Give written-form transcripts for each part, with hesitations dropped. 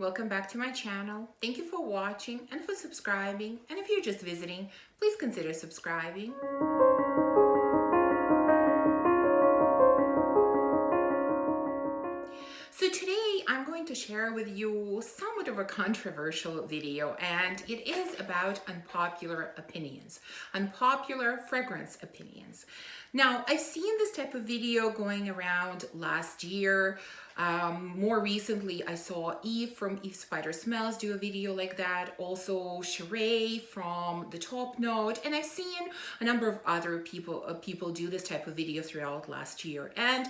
welcome back to my channel. Thank you for watching and for subscribing. And if you're just visiting, please consider subscribing. So today I'm going to share with you somewhat of a controversial video, and it is about unpopular opinions, unpopular fragrance opinions. Now, I've seen this type of video going around last year. More recently, I saw Eve from Eve Spider Smells do a video like that. Also, Sheree from The Top Note, and I've seen a number of other people do this type of video throughout last year. And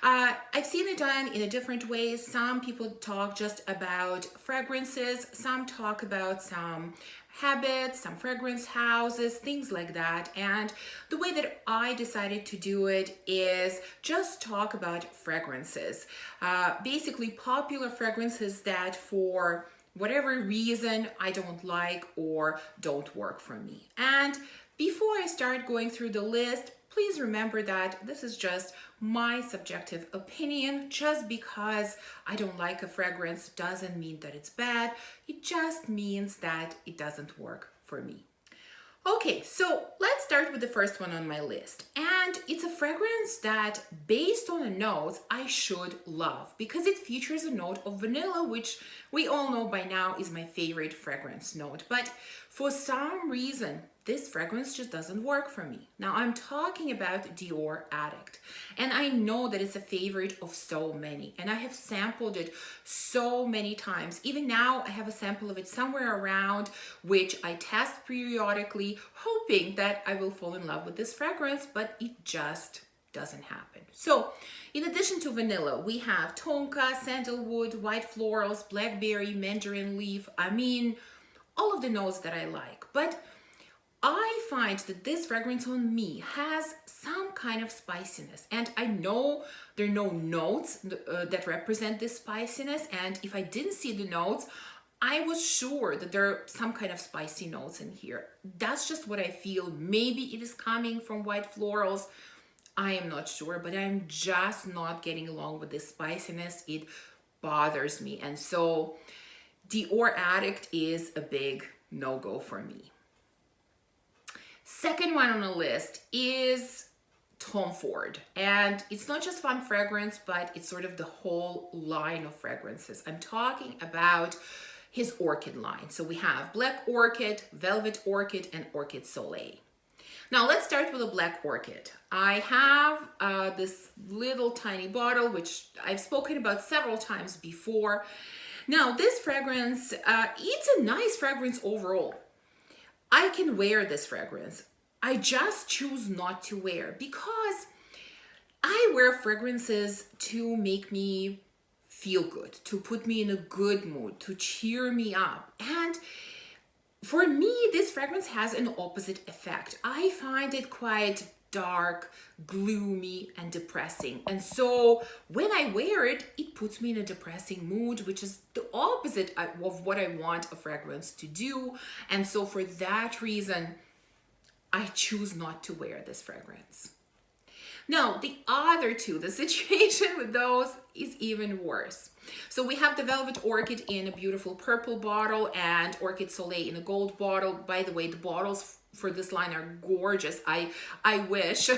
I've seen it done in a different ways. Some people talk just about fragrances, some talk about some habits, some fragrance houses, things like that. And the way that I decided to do it is just talk about fragrances. Basically popular fragrances that for whatever reason I don't like or don't work for me. And before I start going through the list, please remember that this is just my subjective opinion. Just because I don't like a fragrance doesn't mean that it's bad. It just means that it doesn't work for me. Okay, so let's start with the first one on my list. And it's a fragrance that, based on the notes, I should love because it features a note of vanilla, which we all know by now is my favorite fragrance note. But for some reason, this fragrance just doesn't work for me. Now, I'm talking about Dior Addict, and I know that it's a favorite of so many, and I have sampled it so many times. Even now, I have a sample of it somewhere around, which I test periodically, hoping that I will fall in love with this fragrance, but it just doesn't happen. So, in addition to vanilla, we have tonka, sandalwood, white florals, blackberry, mandarin leaf. I mean, all of the notes that I like, but I find that this fragrance on me has some kind of spiciness, and I know there are no notes that represent this spiciness, and if I didn't see the notes, I was sure that there are some kind of spicy notes in here. That's just what I feel. Maybe it is coming from white florals. I am not sure, but I'm just not getting along with this spiciness. It bothers me, and so Dior Addict is a big no-go for me. Second one on the list is Tom Ford, and it's not just one fragrance, but it's sort of the whole line of fragrances. I'm talking about his orchid line. So we have Black Orchid, Velvet Orchid, and Orchid Soleil. Now let's start with a Black Orchid. I have this little tiny bottle, which I've spoken about several times before. Now this fragrance, it's a nice fragrance overall. I can wear this fragrance. I just choose not to wear because I wear fragrances to make me feel good, to put me in a good mood, to cheer me up. And for me, this fragrance has an opposite effect. I find it quite dark, gloomy, and depressing. And so when I wear it, it puts me in a depressing mood, which is the opposite of what I want a fragrance to do. And so for that reason, I choose not to wear this fragrance. Now, the other two, the situation with those is even worse. So we have the Velvet Orchid in a beautiful purple bottle and Orchid Soleil in a gold bottle. By the way, the bottles for this line are gorgeous. I wish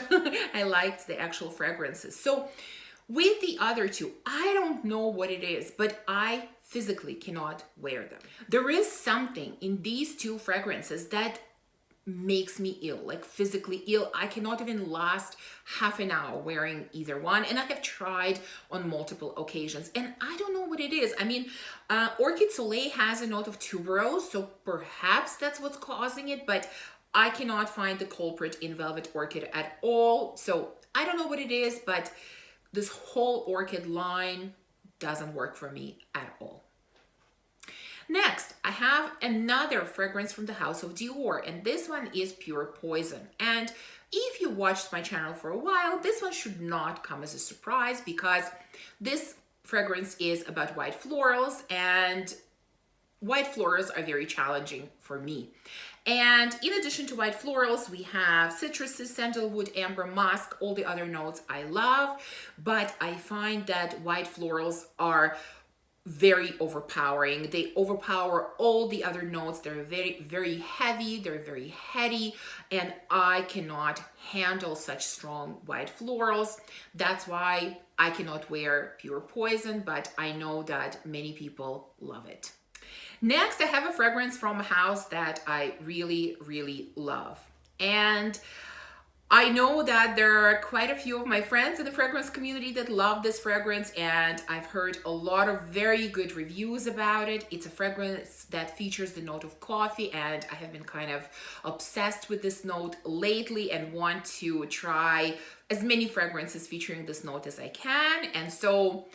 I liked the actual fragrances. So with the other two, I don't know what it is, but I physically cannot wear them. There is something in these two fragrances that makes me ill, like physically ill. I cannot even last half an hour wearing either one, and I have tried on multiple occasions, and I don't know what it is. I mean, Orchid Soleil has a note of tuberose, so perhaps that's what's causing it, but I cannot find the culprit in Velvet Orchid at all. So I don't know what it is, but this whole orchid line doesn't work for me at all. Next, I have another fragrance from the house of Dior, and this one is Pure Poison. And if you watched my channel for a while, this one should not come as a surprise because this fragrance is about white florals, and white florals are very challenging for me. And in addition to white florals, we have citruses, sandalwood, amber, musk, all the other notes I love, but I find that white florals are very overpowering. They overpower all the other notes. They're very, very heavy. They're very heady, and I cannot handle such strong white florals. That's why I cannot wear Pure Poison, but I know that many people love it. Next, I have a fragrance from a house that I really, really love. And I know that there are quite a few of my friends in the fragrance community that love this fragrance, and I've heard a lot of very good reviews about it. It's a fragrance that features the note of coffee, and I have been kind of obsessed with this note lately and want to try as many fragrances featuring this note as I can. And so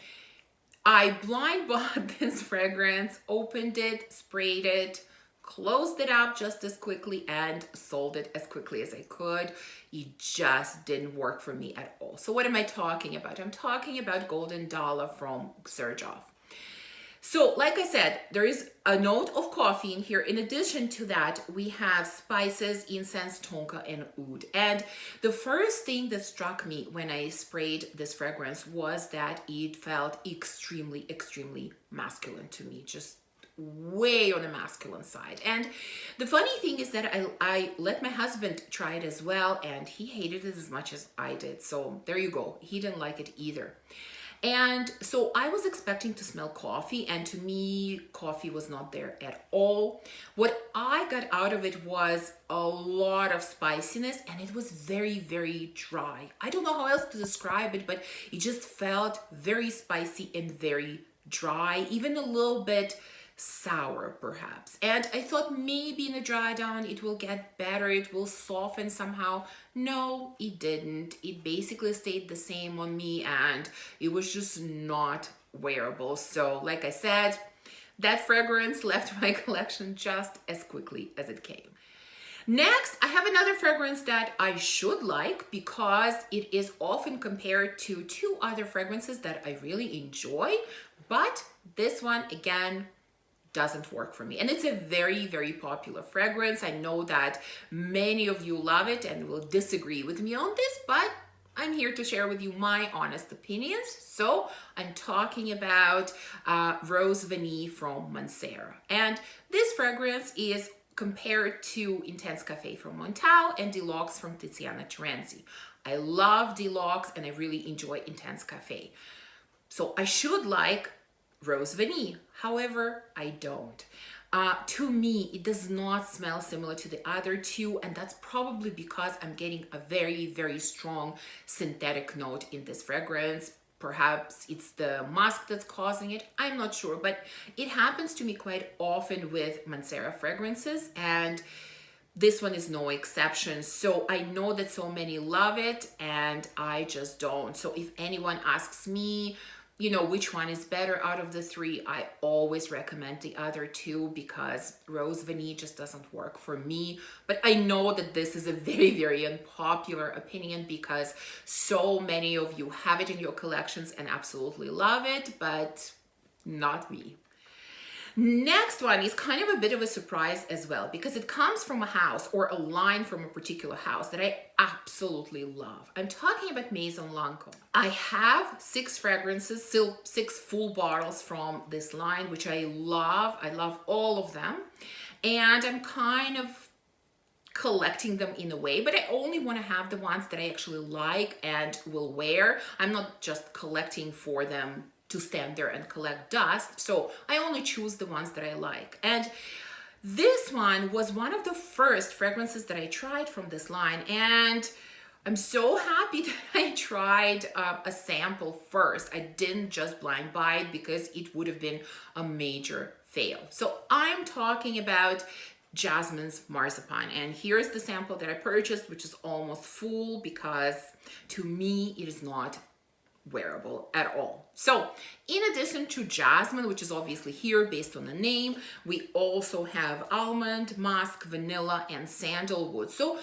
I blind bought this fragrance, opened it, sprayed it, closed it up just as quickly, and sold it as quickly as I could. It just didn't work for me at all. So what am I talking about? I'm talking about Golden Dollar from Xerjoff. So like I said, there is a note of coffee in here. In addition to that, we have spices, incense, tonka, and oud. And the first thing that struck me when I sprayed this fragrance was that it felt extremely, extremely masculine to me. Just way on the masculine side. And the funny thing is that I let my husband try it as well, and he hated it as much as I did. So there you go. He didn't like it either. And so I was expecting to smell coffee, and to me, coffee was not there at all. What I got out of it was a lot of spiciness, and it was very, very dry. I don't know how else to describe it, but it just felt very spicy and very dry, even a little bit sour perhaps. And I thought maybe in the dry down it will get better, it will soften somehow. No, it didn't. It basically stayed the same on me, and it was just not wearable. So like I said, that fragrance left my collection just as quickly as it came. Next, I have another fragrance that I should like because it is often compared to two other fragrances that I really enjoy, but this one again doesn't work for me. And it's a very, very popular fragrance. I know that many of you love it and will disagree with me on this, but I'm here to share with you my honest opinions. So I'm talking about Rose Vanille from Mancera. And this fragrance is compared to Intense Cafe from Montal and Deluxe from Tiziana Terenzi. I love Deluxe and I really enjoy Intense Cafe. So I should like Rose Vanille. However, I don't. To me, it does not smell similar to the other two, and that's probably because I'm getting a very, very strong synthetic note in this fragrance. Perhaps it's the musk that's causing it. I'm not sure, but it happens to me quite often with Mancera fragrances, and this one is no exception. So I know that so many love it, and I just don't. So if anyone asks me, you know, which one is better out of the three, I always recommend the other two because Rose Vanille just doesn't work for me. But I know that this is a very, very unpopular opinion because so many of you have it in your collections and absolutely love it, but not me. Next one is kind of a bit of a surprise as well because it comes from a house or a line from a particular house that I absolutely love. I'm talking about Maison Lancome. I have 6 fragrances, still 6 full bottles from this line, which I love. I love all of them. And I'm kind of collecting them in a way, but I only want to have the ones that I actually like and will wear. I'm not just collecting for them to stand there and collect dust. So I only choose the ones that I like. And this one was one of the first fragrances that I tried from this line. And I'm so happy that I tried a sample first. I didn't just blind buy it because it would have been a major fail. So I'm talking about Jasmine's Marzipan. And here's the sample that I purchased, which is almost full because to me, it is not wearable at all. So in addition to jasmine, which is obviously here based on the name, we also have almond, musk, vanilla, and sandalwood. So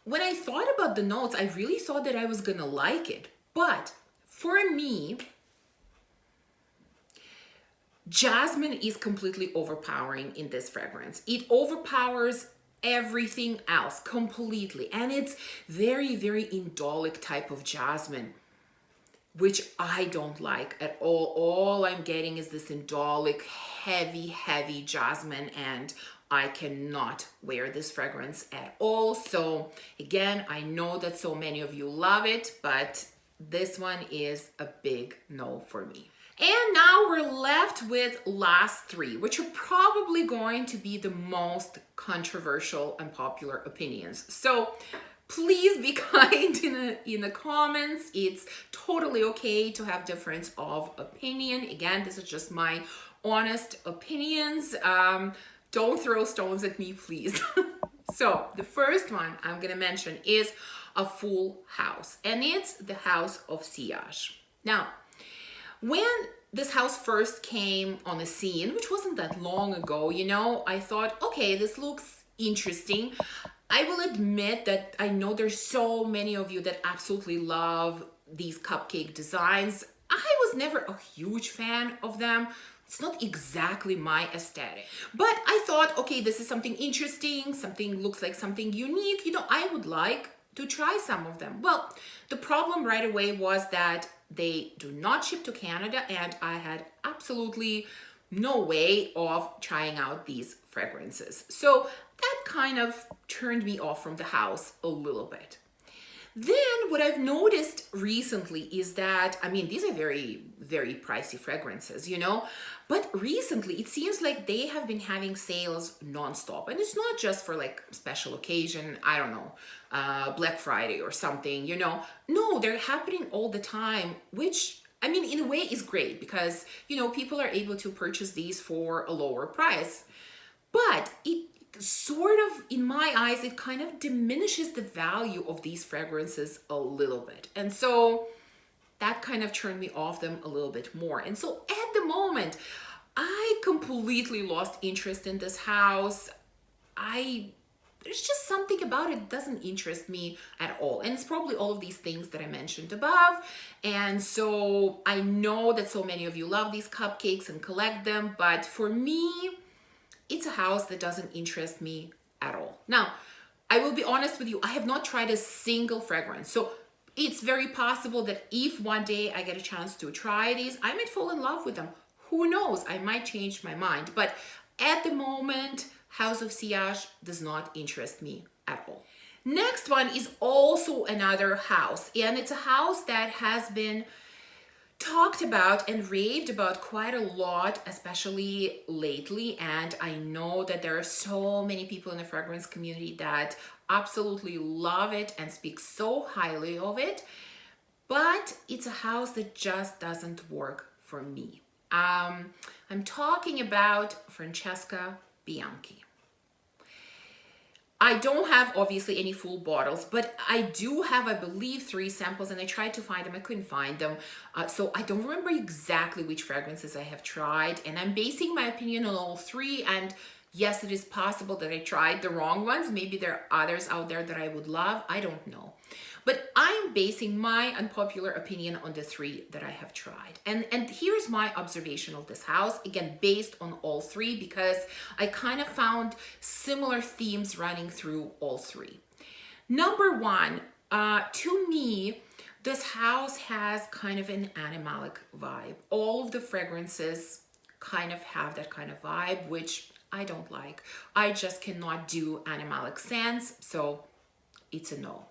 when I thought about the notes, I really thought that I was gonna like it. But for me, jasmine is completely overpowering in this fragrance. It overpowers everything else completely. And it's very, very indolic type of jasmine. which I don't like at all. All I'm getting is this indolic, heavy jasmine, and I cannot wear this fragrance at all. So again, I know that so many of you love it, but this one is a big no for me. And now we're left with last three, which are probably going to be the most controversial and popular opinions. So please be kind in the comments. It's totally okay to have difference of opinion. Again, this is just my honest opinions. Don't throw stones at me, please. So the first one I'm gonna mention is a full house, and it's the house of Siosh. Now, when this house first came on the scene, which wasn't that long ago, you know, I thought, okay, this looks interesting. I will admit that I know there's so many of you that absolutely love these cupcake designs. I was never a huge fan of them. It's not exactly my aesthetic, but I thought, okay, this is something interesting, something looks like something unique, you know, I would like to try some of them. Well, the problem right away was that they do not ship to Canada, and I had absolutely no way of trying out these fragrances. So that kind of turned me off from the house a little bit. Then what I've noticed recently is that, I mean, these are very pricey fragrances, you know, but recently it seems like they have been having sales nonstop. And it's not just for like special occasion, I don't know, Black Friday or something, you know. No, they're happening all the time, which I mean, in a way is great because, you know, people are able to purchase these for a lower price. But it sort of, in my eyes, it kind of diminishes the value of these fragrances a little bit. And so that kind of turned me off them a little bit more. And so at the moment, I completely lost interest in this house. There's just something about it that doesn't interest me at all. And it's probably all of these things that I mentioned above. And so I know that so many of you love these cupcakes and collect them, but for me, it's a house that doesn't interest me at all. Now, I will be honest with you, I have not tried a single fragrance. So it's very possible that if one day I get a chance to try these, I might fall in love with them. Who knows? I might change my mind. But at the moment, House of Siosh does not interest me at all. Next one is also another house, and it's a house that has been talked about and raved about quite a lot, especially lately. And I know that there are so many people in the fragrance community that absolutely love it and speak so highly of it, but it's a house that just doesn't work for me. I'm talking about Francesca Bianchi. I don't have obviously any full bottles, but I do have, I believe, 3 samples, and I tried to find them. I couldn't find them. So I don't remember exactly which fragrances I have tried, and I'm basing my opinion on all 3. And yes, it is possible that I tried the wrong ones. Maybe there are others out there that I would love. I don't know. But I'm basing my unpopular opinion on the 3 that I have tried. And here's my observation of this house, again, based on all 3, because I kind of found similar themes running through all 3. Number 1, to me, this house has kind of an animalic vibe. All of the fragrances kind of have that kind of vibe, which I don't like. I just cannot do animalic scents, so it's a no.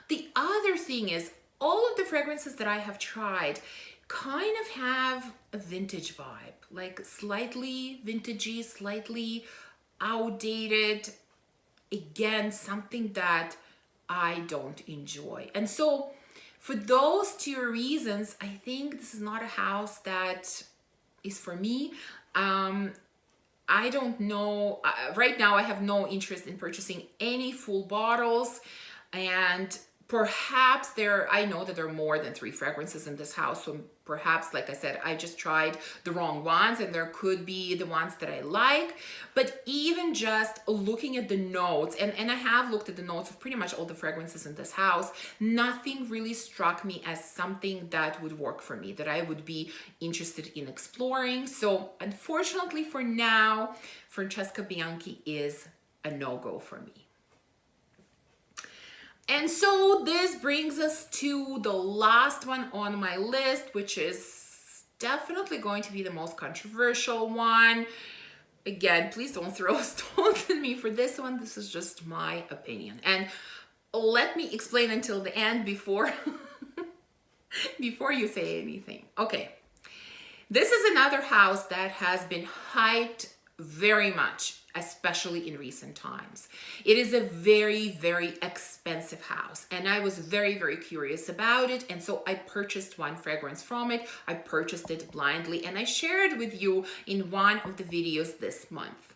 The other thing is, all of the fragrances that I have tried kind of have a vintage vibe, like slightly vintagey, slightly outdated. Again, something that I don't enjoy. And so for those 2 reasons, I think this is not a house that is for me. I don't know. Right now, I have no interest in purchasing any full bottles, and perhaps I know that there are more than 3 fragrances in this house, so perhaps, like I said, I just tried the wrong ones, and there could be the ones that I like. But even just looking at the notes, and I have looked at the notes of pretty much all the fragrances in this house, nothing really struck me as something that would work for me, that I would be interested in exploring. So unfortunately for now, Francesca Bianchi is a no-go for me. And so this brings us to the last one on my list, which is definitely going to be the most controversial one. Again, please don't throw stones at me for this one. This is just my opinion. And let me explain until the end before, before you say anything. Okay. This is another house that has been hyped very much, especially in recent times. It is a very, very expensive house, and I was very, very curious about it, and so I purchased one fragrance from it. I purchased it blindly, and I shared with you in one of the videos this month.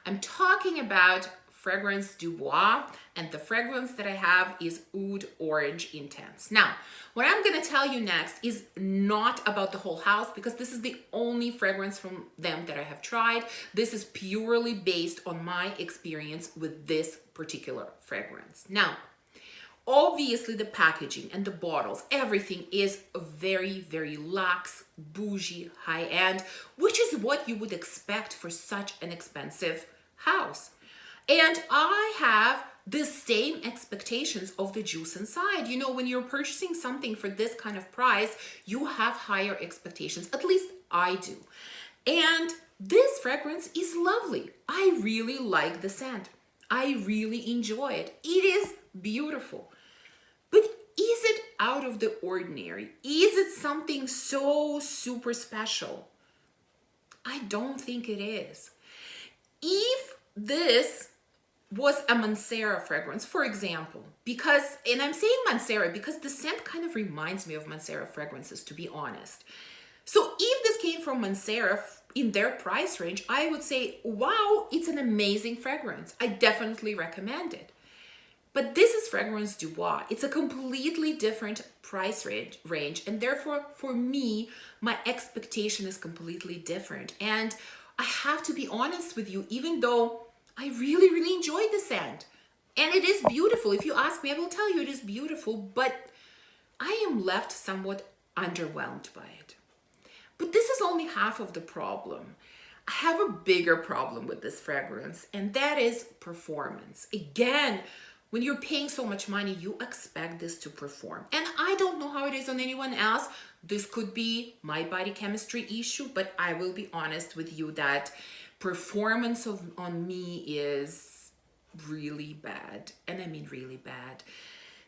I'm talking about Fragrance Du Bois, and the fragrance that I have is Oud Orange Intense. Now, what I'm going to tell you next is not about the whole house, because this is the only fragrance from them that I have tried. This is purely based on my experience with this particular fragrance. Now, obviously the packaging and the bottles, everything is very, very luxe, bougie, high-end, which is what you would expect for such an expensive house. And I have the same expectations of the juice inside. You know, when you're purchasing something for this kind of price, you have higher expectations. At least I do. And this fragrance is lovely. I really like the scent. I really enjoy it. It is beautiful. But is it out of the ordinary? Is it something so super special? I don't think it is. If this was a Mancera fragrance, for example, because, and I'm saying Mancera because the scent kind of reminds me of Mancera fragrances, to be honest. So if this came from Mancera in their price range, I would say, wow, it's an amazing fragrance. I definitely recommend it. But this is Fragrance Du Bois. It's a completely different price range, and therefore, for me, my expectation is completely different. And I have to be honest with you, even though I really, really enjoyed the scent. And it is beautiful. If you ask me, I will tell you it is beautiful, but I am left somewhat underwhelmed by it. But this is only half of the problem. I have a bigger problem with this fragrance, and that is performance. Again, when you're paying so much money, you expect this to perform. And I don't know how it is on anyone else. This could be my body chemistry issue, but I will be honest with you that performance on me is really bad. And I mean really bad.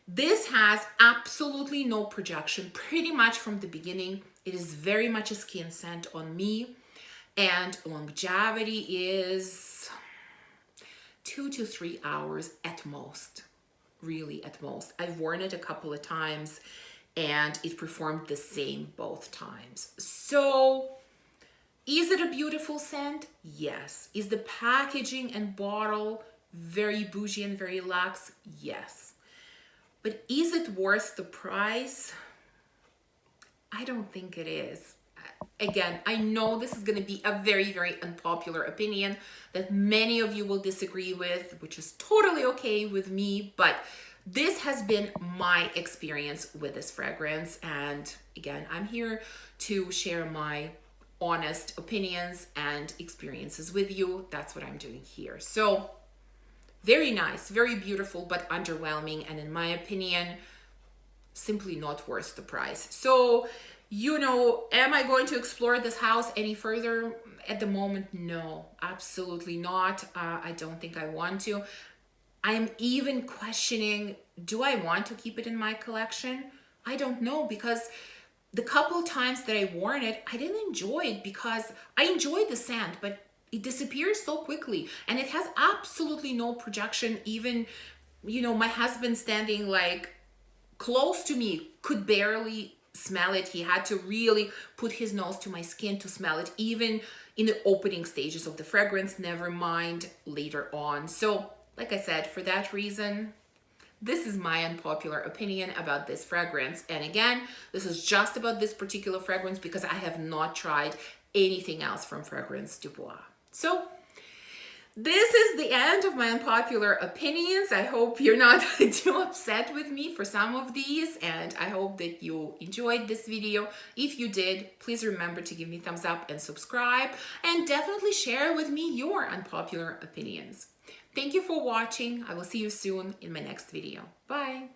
This has absolutely no projection, pretty much from the beginning. It is very much a skin scent on me. And longevity is 2 to 3 hours at most, really at most. I've worn it a couple of times and it performed the same both times. So is it a beautiful scent? Yes. Is the packaging and bottle very bougie and very luxe? Yes. But is it worth the price? I don't think it is. Again, I know this is going to be a very, very unpopular opinion that many of you will disagree with, which is totally okay with me, but this has been my experience with this fragrance. And again, I'm here to share my honest opinions and experiences with you. That's what I'm doing here. So very nice, very beautiful, but underwhelming. And in my opinion, simply not worth the price. So, you know, am I going to explore this house any further? At the moment, no, absolutely not. I don't think I want to. I'm even questioning, do I want to keep it in my collection? I don't know, because the couple of times that I worn it, I didn't enjoy it because I enjoyed the scent, but it disappears so quickly and it has absolutely no projection. Even, you know, my husband standing like close to me could barely smell it. He had to really put his nose to my skin to smell it, even in the opening stages of the fragrance, never mind later on. So like I said, for that reason, this is my unpopular opinion about this fragrance. And again, this is just about this particular fragrance because I have not tried anything else from Fragrance Du Bois. So this is the end of my unpopular opinions. I hope you're not too upset with me for some of these, and I hope that you enjoyed this video. If you did, please remember to give me a thumbs up and subscribe, and definitely share with me your unpopular opinions. Thank you for watching. I will see you soon in my next video. Bye.